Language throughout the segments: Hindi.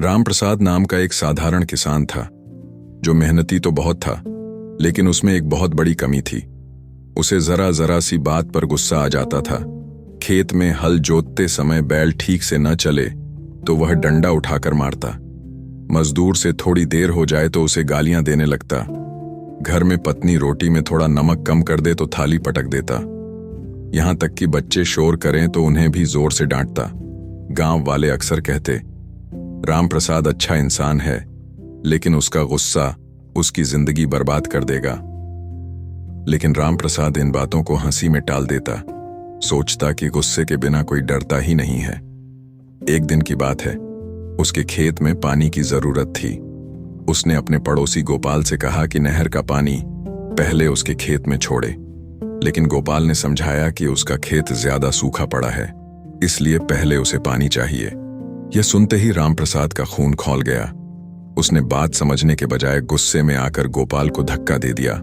राम प्रसाद नाम का एक साधारण किसान था जो मेहनती तो बहुत था, लेकिन उसमें एक बहुत बड़ी कमी थी। उसे जरा जरा सी बात पर गुस्सा आ जाता था। खेत में हल जोतते समय बैल ठीक से न चले तो वह डंडा उठाकर मारता। मजदूर से थोड़ी देर हो जाए तो उसे गालियां देने लगता। घर में पत्नी रोटी में थोड़ा नमक कम कर दे तो थाली पटक देता। यहां तक कि बच्चे शोर करें तो उन्हें भी जोर से डांटता। गांव वाले अक्सर कहते, राम प्रसाद अच्छा इंसान है, लेकिन उसका गुस्सा उसकी जिंदगी बर्बाद कर देगा। लेकिन राम प्रसाद इन बातों को हंसी में टाल देता, सोचता कि गुस्से के बिना कोई डरता ही नहीं है। एक दिन की बात है, उसके खेत में पानी की जरूरत थी। उसने अपने पड़ोसी गोपाल से कहा कि नहर का पानी पहले उसके खेत में छोड़े, लेकिन गोपाल ने समझाया कि उसका खेत ज्यादा सूखा पड़ा है, इसलिए पहले उसे पानी चाहिए। यह सुनते ही राम प्रसाद का खून खौल गया। उसने बात समझने के बजाय गुस्से में आकर गोपाल को धक्का दे दिया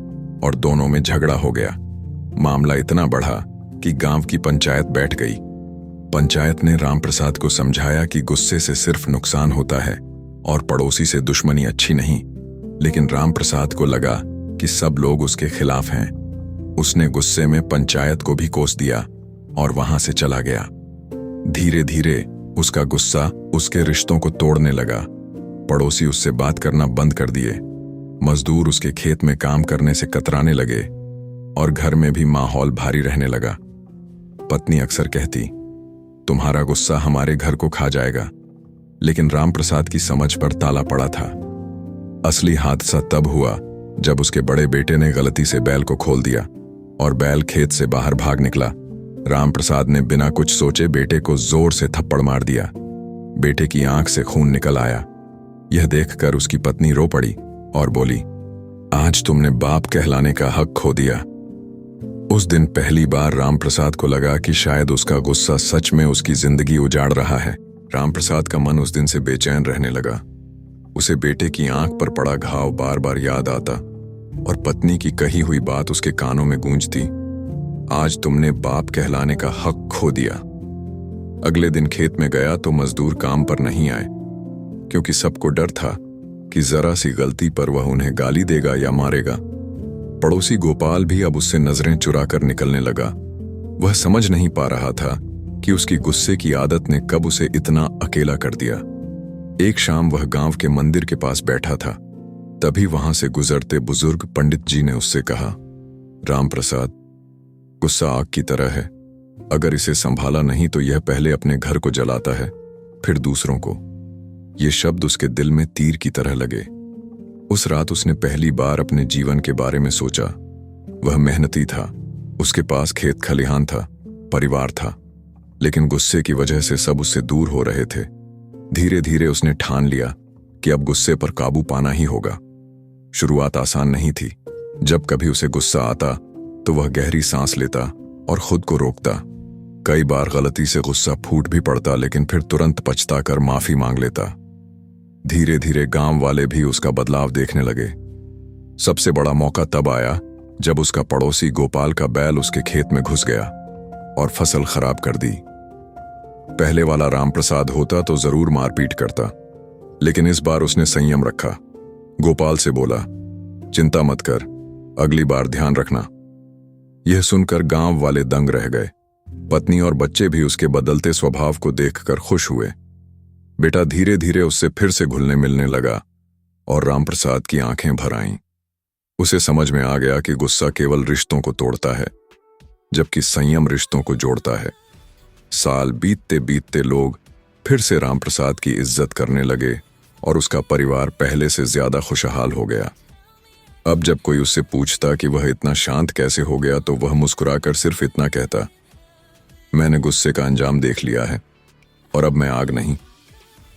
और दोनों में झगड़ा हो गया। मामला इतना बढ़ा कि गांव की पंचायत बैठ गई। पंचायत ने राम प्रसाद को समझाया कि गुस्से से सिर्फ नुकसान होता है और पड़ोसी से दुश्मनी अच्छी नहीं, लेकिन राम प्रसाद को लगा कि सब लोग उसके खिलाफ हैं। उसने गुस्से में पंचायत को भी कोस दिया और वहां से चला गया। धीरे धीरे उसका गुस्सा उसके रिश्तों को तोड़ने लगा। पड़ोसी उससे बात करना बंद कर दिए, मजदूर उसके खेत में काम करने से कतराने लगे और घर में भी माहौल भारी रहने लगा। पत्नी अक्सर कहती, तुम्हारा गुस्सा हमारे घर को खा जाएगा, लेकिन राम प्रसाद की समझ पर ताला पड़ा था। असली हादसा तब हुआ जब उसके बड़े बेटे ने गलती से बैल को खोल दिया और बैल खेत से बाहर भाग निकला। राम प्रसाद ने बिना कुछ सोचे बेटे को जोर से थप्पड़ मार दिया। बेटे की आंख से खून निकल आया। यह देखकर उसकी पत्नी रो पड़ी और बोली, आज तुमने बाप कहलाने का हक खो दिया। उस दिन पहली बार राम प्रसाद को लगा कि शायद उसका गुस्सा सच में उसकी जिंदगी उजाड़ रहा है। राम प्रसाद का मन उस दिन से बेचैन रहने लगा। उसे बेटे की आंख पर पड़ा घाव बार बार याद आता और पत्नी की कही हुई बात उसके कानों में गूंजती, आज तुमने बाप कहलाने का हक खो दिया। अगले दिन खेत में गया तो मजदूर काम पर नहीं आए, क्योंकि सबको डर था कि जरा सी गलती पर वह उन्हें गाली देगा या मारेगा। पड़ोसी गोपाल भी अब उससे नजरें चुराकर निकलने लगा। वह समझ नहीं पा रहा था कि उसकी गुस्से की आदत ने कब उसे इतना अकेला कर दिया। एक शाम वह गांव के मंदिर के पास बैठा था, तभी वहां से गुजरते बुजुर्ग पंडित जी ने उससे कहा, राम प्रसाद, गुस्सा आग की तरह है। अगर इसे संभाला नहीं तो यह पहले अपने घर को जलाता है, फिर दूसरों को। ये शब्द उसके दिल में तीर की तरह लगे। उस रात उसने पहली बार अपने जीवन के बारे में सोचा। वह मेहनती था, उसके पास खेत खलिहान था, परिवार था, लेकिन गुस्से की वजह से सब उससे दूर हो रहे थे। धीरे धीरे उसने ठान लिया कि अब गुस्से पर काबू पाना ही होगा। शुरुआत आसान नहीं थी। जब कभी उसे गुस्सा आता तो वह गहरी सांस लेता और खुद को रोकता। कई बार गलती से गुस्सा फूट भी पड़ता, लेकिन फिर तुरंत पछताकर माफी मांग लेता। धीरे धीरे गांव वाले भी उसका बदलाव देखने लगे। सबसे बड़ा मौका तब आया जब उसका पड़ोसी गोपाल का बैल उसके खेत में घुस गया और फसल खराब कर दी। पहले वाला राम प्रसाद होता तो जरूर मारपीट करता, लेकिन इस बार उसने संयम रखा। गोपाल से बोला, चिंता मत कर, अगली बार ध्यान रखना। यह सुनकर गांव वाले दंग रह गए। पत्नी और बच्चे भी उसके बदलते स्वभाव को देखकर खुश हुए। बेटा धीरे धीरे उससे फिर से घुलने मिलने लगा और राम प्रसाद की आंखें भर आईं। उसे समझ में आ गया कि गुस्सा केवल रिश्तों को तोड़ता है, जबकि संयम रिश्तों को जोड़ता है। साल बीतते बीतते लोग फिर से राम प्रसाद की इज्जत करने लगे और उसका परिवार पहले से ज्यादा खुशहाल हो गया। अब जब कोई उससे पूछता कि वह इतना शांत कैसे हो गया, तो वह मुस्कुराकर सिर्फ इतना कहता, मैंने गुस्से का अंजाम देख लिया है और अब मैं आग नहीं,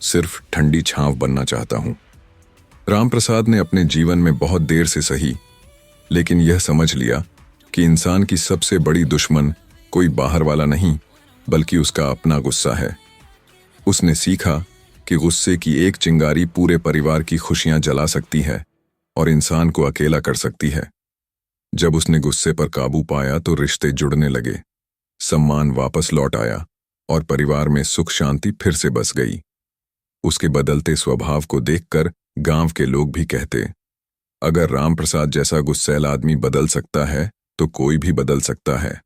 सिर्फ ठंडी छांव बनना चाहता हूं। राम प्रसाद ने अपने जीवन में बहुत देर से सही, लेकिन यह समझ लिया कि इंसान की सबसे बड़ी दुश्मन कोई बाहर वाला नहीं, बल्कि उसका अपना गुस्सा है। उसने सीखा कि गुस्से की एक चिंगारी पूरे परिवार की खुशियां जला सकती है और इंसान को अकेला कर सकती है। जब उसने गुस्से पर काबू पाया तो रिश्ते जुड़ने लगे, सम्मान वापस लौट आया और परिवार में सुख शांति फिर से बस गई। उसके बदलते स्वभाव को देखकर गांव के लोग भी कहते, अगर राम प्रसाद जैसा गुस्सैल आदमी बदल सकता है तो कोई भी बदल सकता है।